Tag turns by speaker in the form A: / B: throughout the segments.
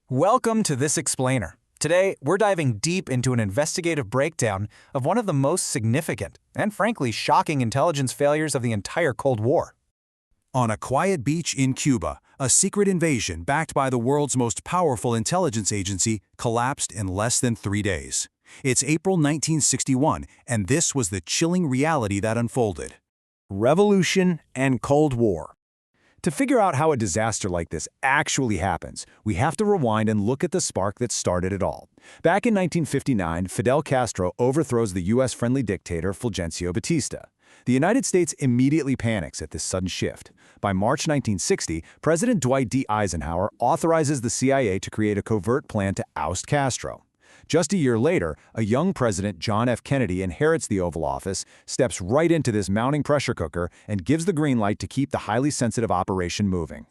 A: Welcome to This Explainer. Today, we're diving deep into an investigative breakdown of one of the most significant and frankly shocking intelligence failures of the entire Cold War.
B: On a quiet beach in Cuba, a secret invasion backed by the world's most powerful intelligence agency collapsed in less than 3 days. It's April 1961, and this was the chilling reality that unfolded.
C: Revolution and Cold War. To figure out how a disaster like this actually happens, we have to rewind and look at the spark that started it all. Back in 1959, Fidel Castro overthrows the U.S.-friendly dictator Fulgencio Batista. The United States immediately panics at this sudden shift. By March 1960, President Dwight D. Eisenhower authorizes the CIA to create a covert plan to oust Castro. Just a year later, a young President, John F. Kennedy, inherits the Oval Office, steps right into this mounting pressure cooker, and gives the green light to keep the highly sensitive operation moving.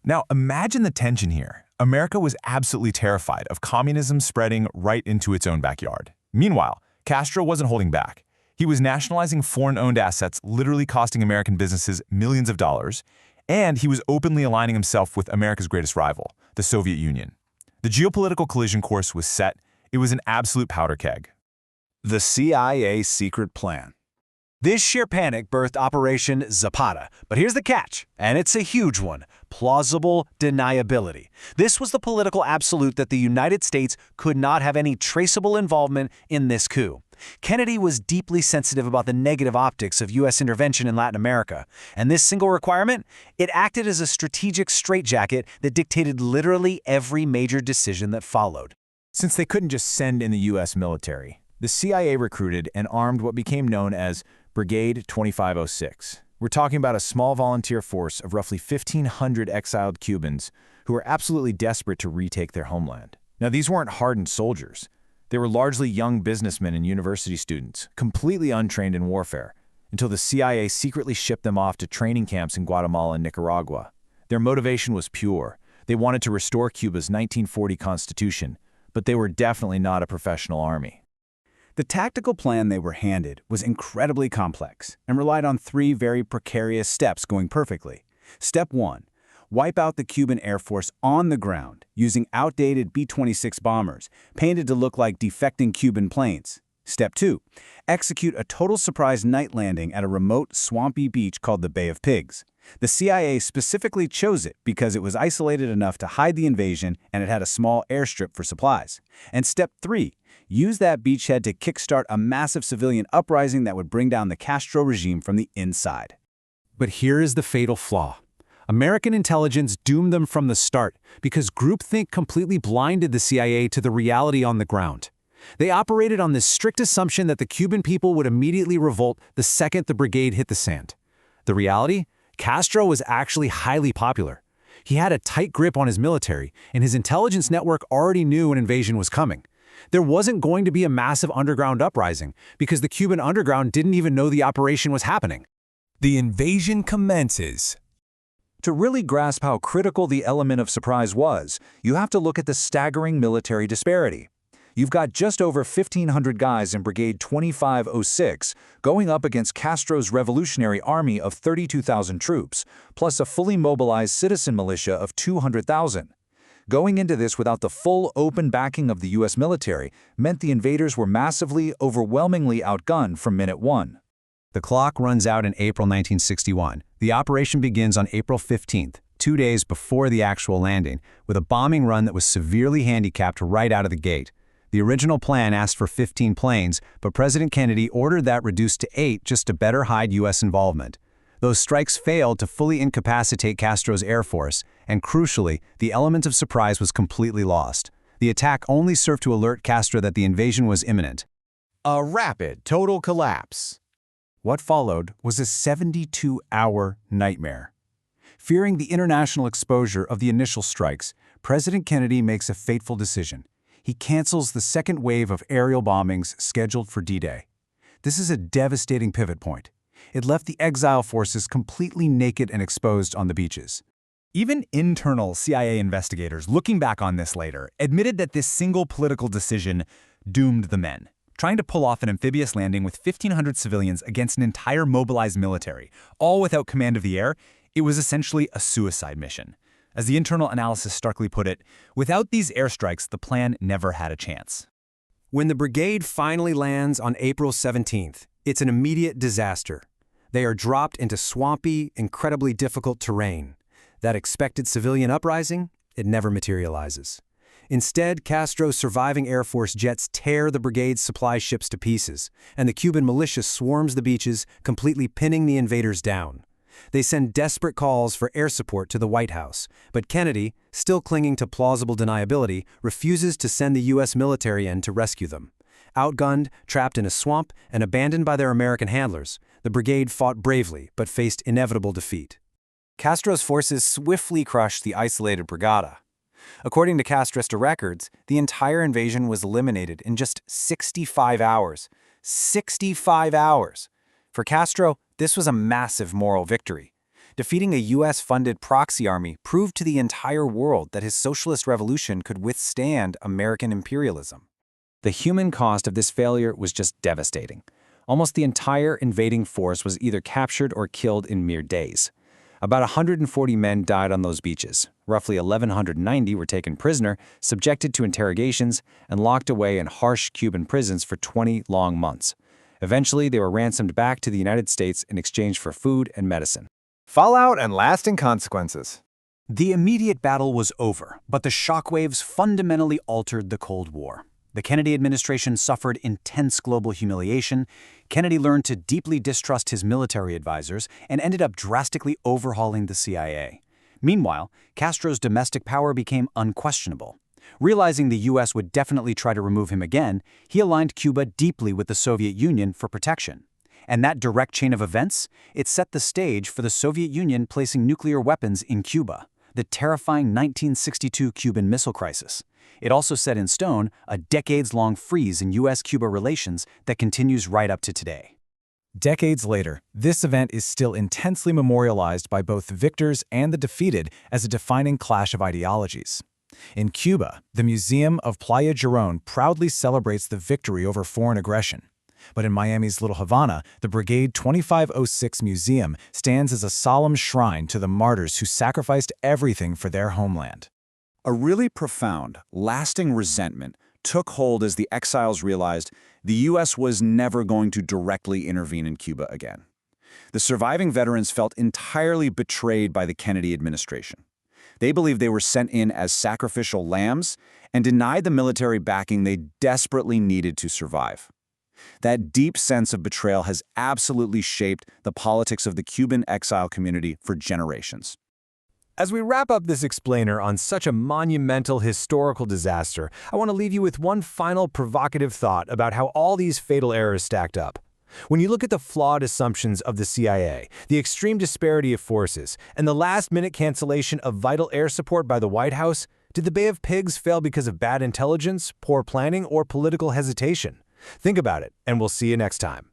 D: Now, imagine the tension here. America was absolutely terrified of communism spreading right into its own backyard. Meanwhile, Castro wasn't holding back. He was nationalizing foreign-owned assets, literally costing American businesses millions of dollars, and he was openly aligning himself with America's greatest rival, the Soviet Union. The geopolitical collision course was set. It was an absolute powder keg.
C: The CIA secret plan. This sheer panic birthed Operation Zapata, but here's the catch, and it's a huge one: plausible deniability. This was the political absolute that the United States could not have any traceable involvement in this coup. Kennedy was deeply sensitive about the negative optics of U.S. intervention in Latin America, and this single requirement, it acted as a strategic straitjacket that dictated literally every major decision that followed.
D: Since they couldn't just send in the U.S. military, the CIA recruited and armed what became known as Brigade 2506. We're talking about a small volunteer force of roughly 1,500 exiled Cubans who were absolutely desperate to retake their homeland. Now, these weren't hardened soldiers. They were largely young businessmen and university students, completely untrained in warfare, until the CIA secretly shipped them off to training camps in Guatemala and Nicaragua. Their motivation was pure. They wanted to restore Cuba's 1940 constitution, but they were definitely not a professional army.
C: The tactical plan they were handed was incredibly complex and relied on 3 very precarious steps going perfectly. Step 1. Wipe out the Cuban Air Force on the ground using outdated B-26 bombers, painted to look like defecting Cuban planes. Step 2. Execute a total surprise night landing at a remote, swampy beach called the Bay of Pigs. The CIA specifically chose it because it was isolated enough to hide the invasion and it had a small airstrip for supplies. And Step 3. Use that beachhead to kickstart a massive civilian uprising that would bring down the Castro regime from the inside. But here is the fatal flaw. American intelligence doomed them from the start because groupthink completely blinded the CIA to the reality on the ground. They operated on this strict assumption that the Cuban people would immediately revolt the second the brigade hit the sand. The reality? Castro was actually highly popular. He had a tight grip on his military, and his intelligence network already knew an invasion was coming. There wasn't going to be a massive underground uprising because the Cuban underground didn't even know the operation was happening.
D: The invasion commences.
B: To really grasp how critical the element of surprise was, you have to look at the staggering military disparity. You've got just over 1,500 guys in Brigade 2506 going up against Castro's Revolutionary Army of 32,000 troops, plus a fully mobilized citizen militia of 200,000. Going into this without the full open backing of the U.S. military meant the invaders were massively, overwhelmingly outgunned from minute 1.
C: The clock runs out in April 1961. The operation begins on April 15th, 2 days before the actual landing, with a bombing run that was severely handicapped right out of the gate. The original plan asked for 15 planes, but President Kennedy ordered that reduced to 8 just to better hide U.S. involvement. Those strikes failed to fully incapacitate Castro's Air Force, and crucially, the element of surprise was completely lost. The attack only served to alert Castro that the invasion was imminent.
A: A rapid, total collapse.
C: What followed was a 72-hour nightmare. Fearing the international exposure of the initial strikes, President Kennedy makes a fateful decision. He cancels the second wave of aerial bombings scheduled for D-Day. This is a devastating pivot point. It left the exile forces completely naked and exposed on the beaches.
D: Even internal CIA investigators, looking back on this later, admitted that this single political decision doomed the men. Trying to pull off an amphibious landing with 1,500 civilians against an entire mobilized military, all without command of the air, it was essentially a suicide mission.
C: As the internal analysis starkly put it, without these airstrikes, the plan never had a chance.
E: When the brigade finally lands on April 17th, it's an immediate disaster. They are dropped into swampy, incredibly difficult terrain. That expected civilian uprising, it never materializes. Instead, Castro's surviving Air Force jets tear the brigade's supply ships to pieces, and the Cuban militia swarms the beaches, completely pinning the invaders down. They send desperate calls for air support to the White House, but Kennedy, still clinging to plausible deniability, refuses to send the U.S. military in to rescue them. Outgunned, trapped in a swamp, and abandoned by their American handlers, the brigade fought bravely but faced inevitable defeat.
A: Castro's forces swiftly crushed the isolated brigada. According to Castrista records, the entire invasion was eliminated in just 65 hours. 65 hours! For Castro, this was a massive moral victory. Defeating a U.S.-funded proxy army proved to the entire world that his socialist revolution could withstand American imperialism.
B: The human cost of this failure was just devastating. Almost the entire invading force was either captured or killed in mere days. About 140 men died on those beaches. Roughly 1,190 were taken prisoner, subjected to interrogations, and locked away in harsh Cuban prisons for 20 long months. Eventually, they were ransomed back to the United States in exchange for food and medicine.
D: Fallout and lasting consequences.
C: The immediate battle was over, but the shockwaves fundamentally altered the Cold War. The Kennedy administration suffered intense global humiliation. Kennedy learned to deeply distrust his military advisors and ended up drastically overhauling the CIA. Meanwhile, Castro's domestic power became unquestionable. Realizing the U.S. would definitely try to remove him again, he aligned Cuba deeply with the Soviet Union for protection. And that direct chain of events, it set the stage for the Soviet Union placing nuclear weapons in Cuba, the terrifying 1962 Cuban Missile Crisis. It also set in stone a decades-long freeze in U.S.-Cuba relations that continues right up to today.
D: Decades later, this event is still intensely memorialized by both the victors and the defeated as a defining clash of ideologies. In Cuba, the Museum of Playa Girón proudly celebrates the victory over foreign aggression. But in Miami's Little Havana, the Brigade 2506 Museum stands as a solemn shrine to the martyrs who sacrificed everything for their homeland.
B: A really profound, lasting resentment took hold as the exiles realized the U.S. was never going to directly intervene in Cuba again. The surviving veterans felt entirely betrayed by the Kennedy administration. They believed they were sent in as sacrificial lambs and denied the military backing they desperately needed to survive. That deep sense of betrayal has absolutely shaped the politics of the Cuban exile community for generations.
D: As we wrap up this explainer on such a monumental historical disaster, I want to leave you with one final provocative thought about how all these fatal errors stacked up. When you look at the flawed assumptions of the CIA, the extreme disparity of forces, and the last-minute cancellation of vital air support by the White House, did the Bay of Pigs fail because of bad intelligence, poor planning, or political hesitation? Think about it, and we'll see you next time.